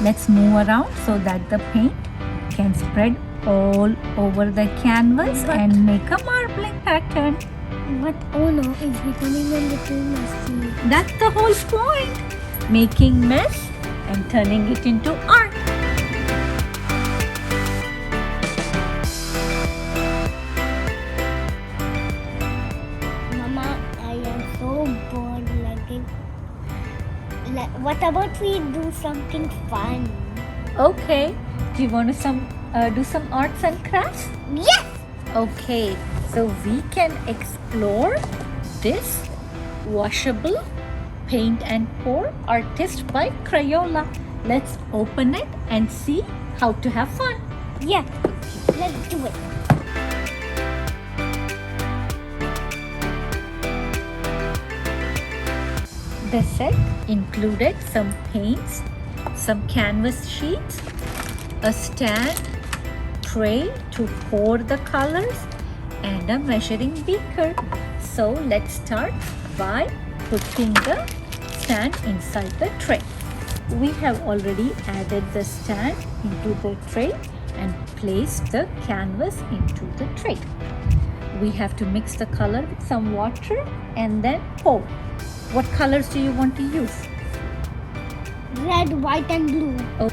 Let's move around so that the paint can spread all over the canvas and make a marbling pattern. But oh no, it's becoming a little messy. That's the whole point. Making mess and turning it into art. Mama, I am so bored. What about we do something fun? Okay. Do you want to do some arts and crafts? Yes! Okay. So we can explore this washable paint and pour artist by Crayola. Let's open it and see how to have fun. Yeah, let's do it. The set included some paints, some canvas sheets, a stand, tray to pour the colors, and a measuring beaker. So let's start by putting the stand inside the tray. We have already added the stand into the tray and placed the canvas into the tray. We have to mix the color with some water and then pour. What colors do you want to use? Red, white and blue.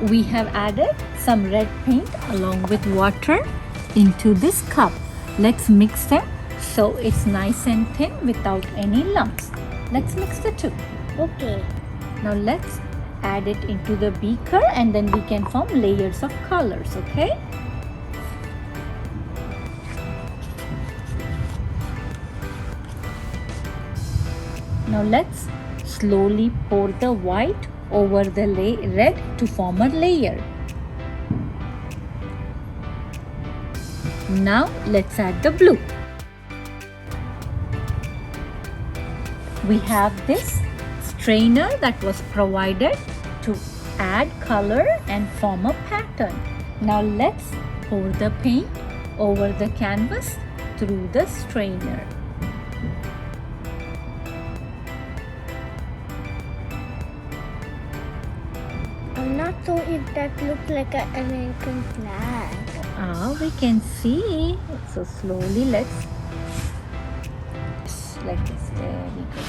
We have added some red paint along with water into this cup. Let's mix them so it's nice and thin without any lumps. Let's mix the two. Okay. Now let's add it into the beaker and then we can form layers of colors, okay? Now let's slowly pour the white over the red to form a layer. Now let's add the blue. We have this strainer that was provided to add color and form a pattern. Now let's pour the paint over the canvas through the strainer. I'm not sure if that looks like an American flag. We can see. So slowly let's like this. There we go.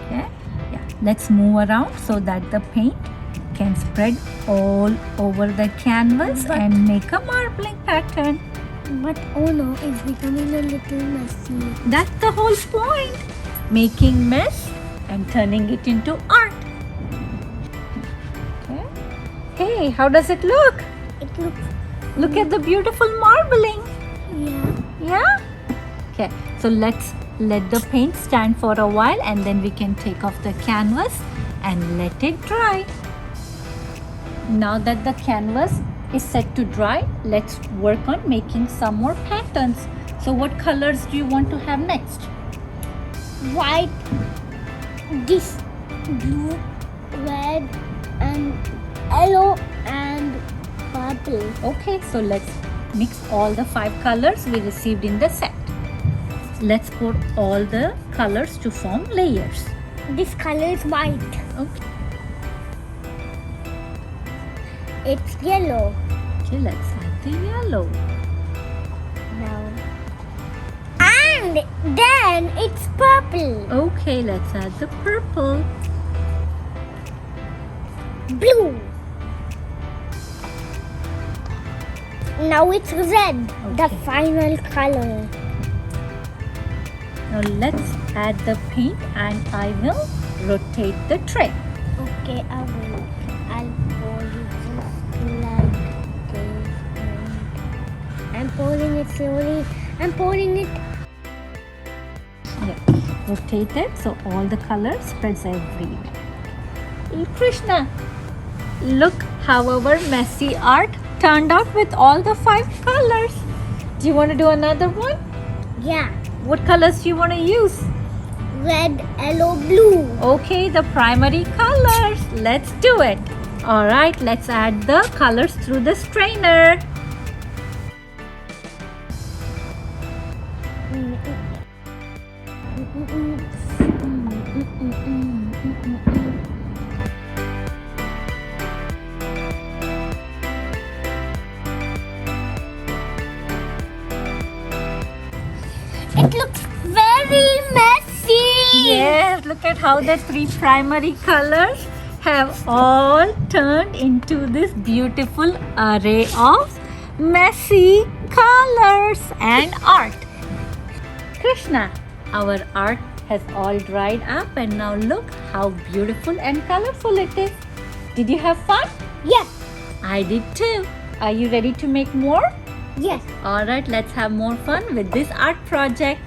Okay. Yeah. Let's move around so that the paint can spread all over the canvas and make a marbling pattern. But oh no, it's becoming a little messy. That's the whole point. Making mess and turning it into art. Okay. Hey, how does it look? It looks... Look at the beautiful marbling. Yeah. Yeah? Okay, so let's let the paint stand for a while and then we can take off the canvas and let it dry. Now that the canvas is set to dry, let's work on making some more patterns. So what colors do you want to have next? White, this blue, red and yellow and purple. Okay, so let's mix all the 5 colors we received in the set. Let's pour all the colors to form layers. This color is white. Okay. It's yellow. Okay, let's add the yellow. Now. And then it's purple. Okay, let's add the purple. Blue. Now it's red, the Okay. final color. Now let's add the paint and I will rotate the tray. Okay, I will. I'll pour it just like this. I'm pouring it slowly. I'm pouring it. Yeah, rotate it so all the color spreads everywhere. Krishna, look how our messy art turned out with all the 5 colors. Do you want to do another one? Yeah. What colors do you want to use? Red, yellow, blue. Okay, the primary colors. Let's do it. Alright, let's add the colors through the strainer. It looks very messy. Yes, look at how the three primary colors have all turned into this beautiful array of messy colors and art. Krishna, our art has all dried up and now look how beautiful and colorful it is. Did you have fun? Yes. I did too. Are you ready to make more? Yes. Alright, let's have more fun with this art project.